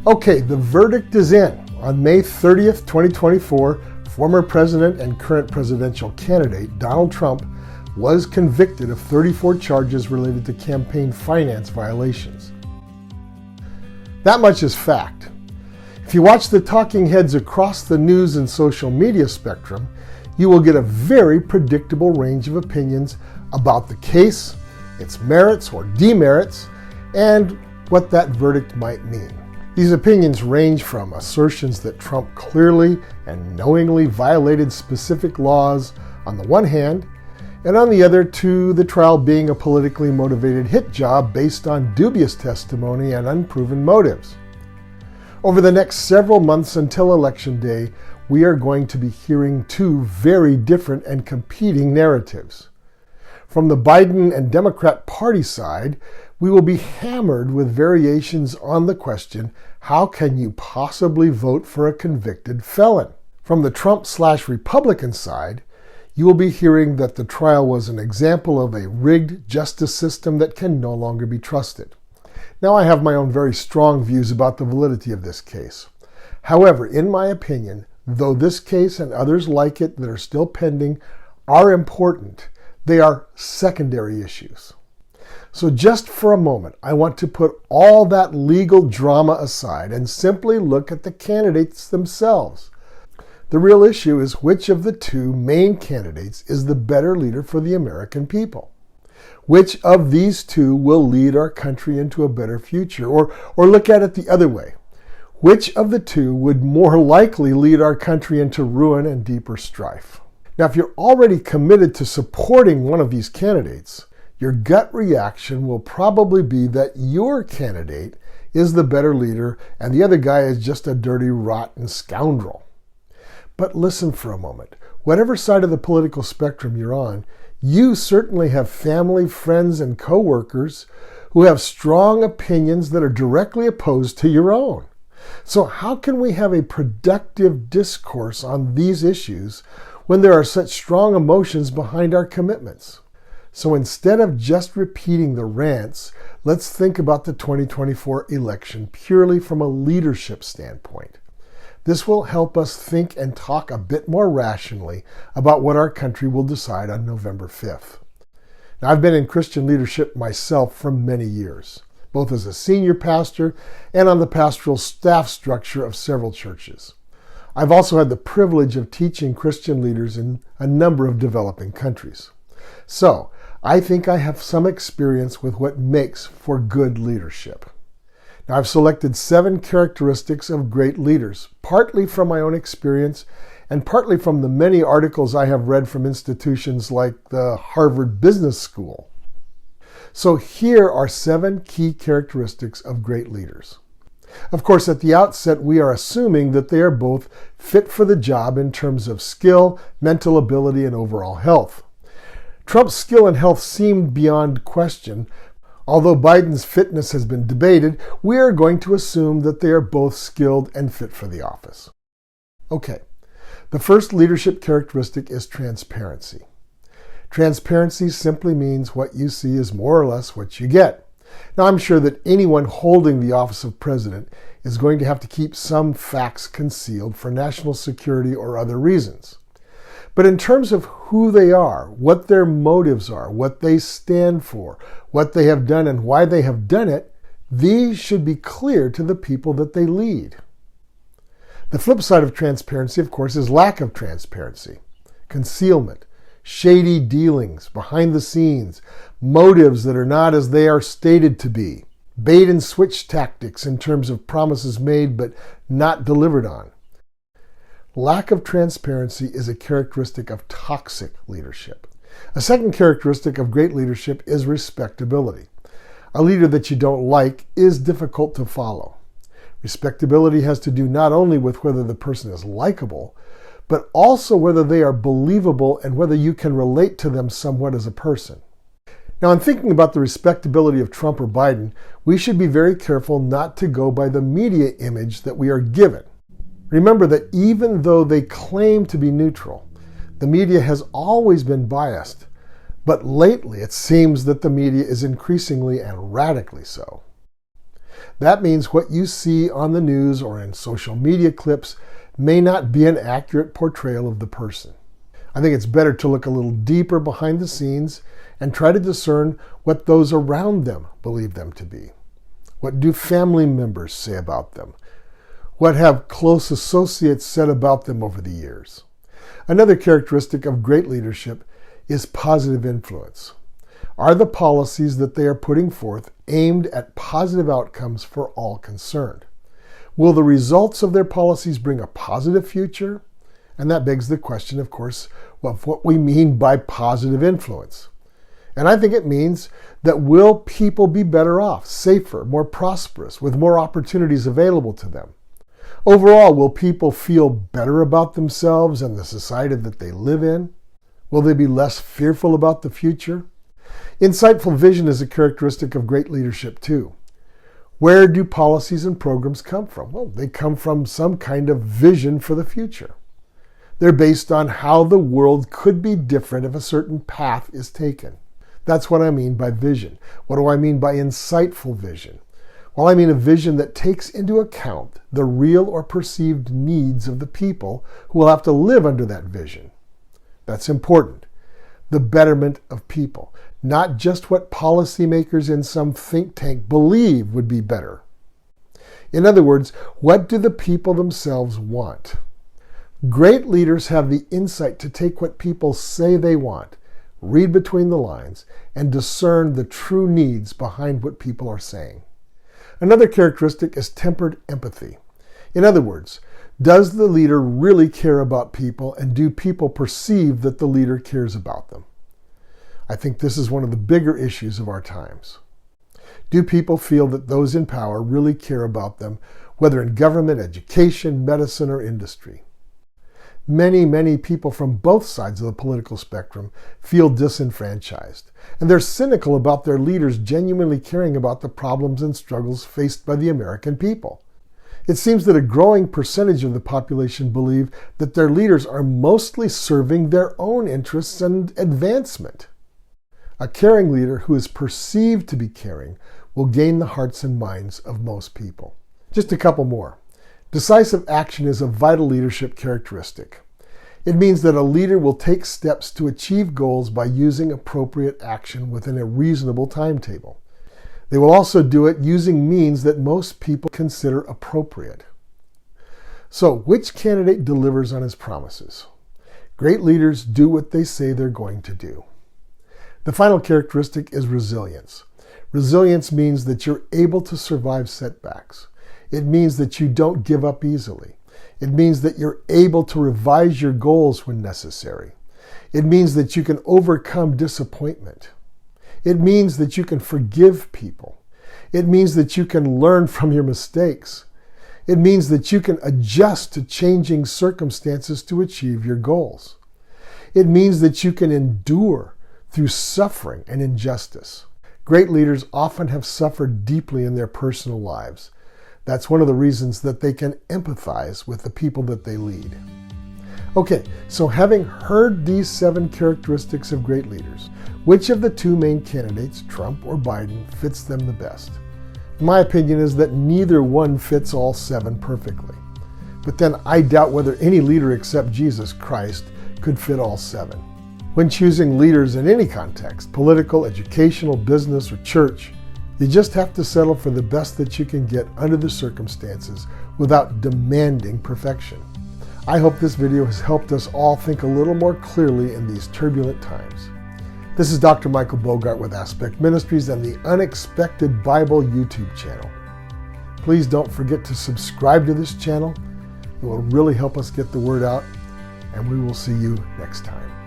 Okay, the verdict is in. On May 30th, 2024, former president and current presidential candidate Donald Trump was convicted of 34 charges related to campaign finance violations. That much is fact. If you watch the talking heads across the news and social media spectrum, you will get a very predictable range of opinions about the case, its merits or demerits, and what that verdict might mean. These opinions range from assertions that Trump clearly and knowingly violated specific laws on the one hand, and on the other to the trial being a politically motivated hit job based on dubious testimony and unproven motives. Over the next several months until Election Day, we are going to be hearing two very different and competing narratives. From the Biden and Democrat Party side, we will be hammered with variations on the question, how can you possibly vote for a convicted felon? From the Trump/Republican side, you will be hearing that the trial was an example of a rigged justice system that can no longer be trusted. Now, I have my own very strong views about the validity of this case. However, in my opinion, though this case and others like it that are still pending are important, they are secondary issues. So just for a moment, I want to put all that legal drama aside and simply look at the candidates themselves. The real issue is which of the two main candidates is the better leader for the American people. Which of these two will lead our country into a better future? Or look at it the other way. Which of the two would more likely lead our country into ruin and deeper strife? Now, if you're already committed to supporting one of these candidates, your gut reaction will probably be that your candidate is the better leader and the other guy is just a dirty, rotten scoundrel. But listen for a moment. Whatever side of the political spectrum you're on, you certainly have family, friends, and coworkers who have strong opinions that are directly opposed to your own. So how can we have a productive discourse on these issues when there are such strong emotions behind our commitments? So instead of just repeating the rants, let's think about the 2024 election purely from a leadership standpoint. This will help us think and talk a bit more rationally about what our country will decide on November 5th. Now, I've been in Christian leadership myself for many years, both as a senior pastor and on the pastoral staff structure of several churches. I've also had the privilege of teaching Christian leaders in a number of developing countries. So, I think I have some experience with what makes for good leadership. Now, I've selected 7 characteristics of great leaders, partly from my own experience and partly from the many articles I have read from institutions like the Harvard Business School. So here are 7 key characteristics of great leaders. Of course, at the outset, we are assuming that they are both fit for the job in terms of skill, mental ability, and overall health. Trump's skill and health seemed beyond question. Although Biden's fitness has been debated, we are going to assume that they are both skilled and fit for the office. Okay, the first leadership characteristic is transparency. Transparency simply means what you see is more or less what you get. Now, I'm sure that anyone holding the office of president is going to have to keep some facts concealed for national security or other reasons. But in terms of who they are, what their motives are, what they stand for, what they have done and why they have done it, these should be clear to the people that they lead. The flip side of transparency, of course, is lack of transparency, concealment, shady dealings behind the scenes, motives that are not as they are stated to be, bait and switch tactics in terms of promises made but not delivered on. Lack of transparency is a characteristic of toxic leadership. A second characteristic of great leadership is respectability. A leader that you don't like is difficult to follow. Respectability has to do not only with whether the person is likable, but also whether they are believable and whether you can relate to them somewhat as a person. Now, in thinking about the respectability of Trump or Biden, we should be very careful not to go by the media image that we are given. Remember that even though they claim to be neutral, the media has always been biased, but lately it seems that the media is increasingly and radically so. That means what you see on the news or in social media clips may not be an accurate portrayal of the person. I think it's better to look a little deeper behind the scenes and try to discern what those around them believe them to be. What do family members say about them? What have close associates said about them over the years? Another characteristic of great leadership is positive influence. Are the policies that they are putting forth aimed at positive outcomes for all concerned? Will the results of their policies bring a positive future? And that begs the question, of course, of what we mean by positive influence. And I think it means that will people be better off, safer, more prosperous, with more opportunities available to them? Overall, will people feel better about themselves and the society that they live in? Will they be less fearful about the future? Insightful vision is a characteristic of great leadership too. Where do policies and programs come from? Well, they come from some kind of vision for the future. They're based on how the world could be different if a certain path is taken. That's what I mean by vision. What do I mean by insightful vision? Well, I mean a vision that takes into account the real or perceived needs of the people who will have to live under that vision. That's important. The betterment of people, not just what policymakers in some think tank believe would be better. In other words, what do the people themselves want? Great leaders have the insight to take what people say they want, read between the lines, and discern the true needs behind what people are saying. Another characteristic is tempered empathy. In other words, does the leader really care about people, and do people perceive that the leader cares about them? I think this is one of the bigger issues of our times. Do people feel that those in power really care about them, whether in government, education, medicine, or industry? Many people from both sides of the political spectrum feel disenfranchised, and they're cynical about their leaders genuinely caring about the problems and struggles faced by the American people. It seems that a growing percentage of the population believe that their leaders are mostly serving their own interests and advancement. A caring leader who is perceived to be caring will gain the hearts and minds of most people. Just a couple more. Decisive action is a vital leadership characteristic. It means that a leader will take steps to achieve goals by using appropriate action within a reasonable timetable. They will also do it using means that most people consider appropriate. So, which candidate delivers on his promises? Great leaders do what they say they're going to do. The final characteristic is resilience. Resilience means that you're able to survive setbacks. It means that you don't give up easily. It means that you're able to revise your goals when necessary. It means that you can overcome disappointment. It means that you can forgive people. It means that you can learn from your mistakes. It means that you can adjust to changing circumstances to achieve your goals. It means that you can endure through suffering and injustice. Great leaders often have suffered deeply in their personal lives. That's one of the reasons that they can empathize with the people that they lead. Okay, so having heard these 7 characteristics of great leaders, which of the 2 main candidates, Trump or Biden, fits them the best? My opinion is that neither one fits all 7 perfectly. But then I doubt whether any leader except Jesus Christ could fit all 7. When choosing leaders in any context, political, educational, business, or church, you just have to settle for the best that you can get under the circumstances without demanding perfection. I hope this video has helped us all think a little more clearly in these turbulent times. This is Dr. Michael Bogart with Aspect Ministries and the Unexpected Bible YouTube channel. Please don't forget to subscribe to this channel. It will really help us get the word out, and we will see you next time.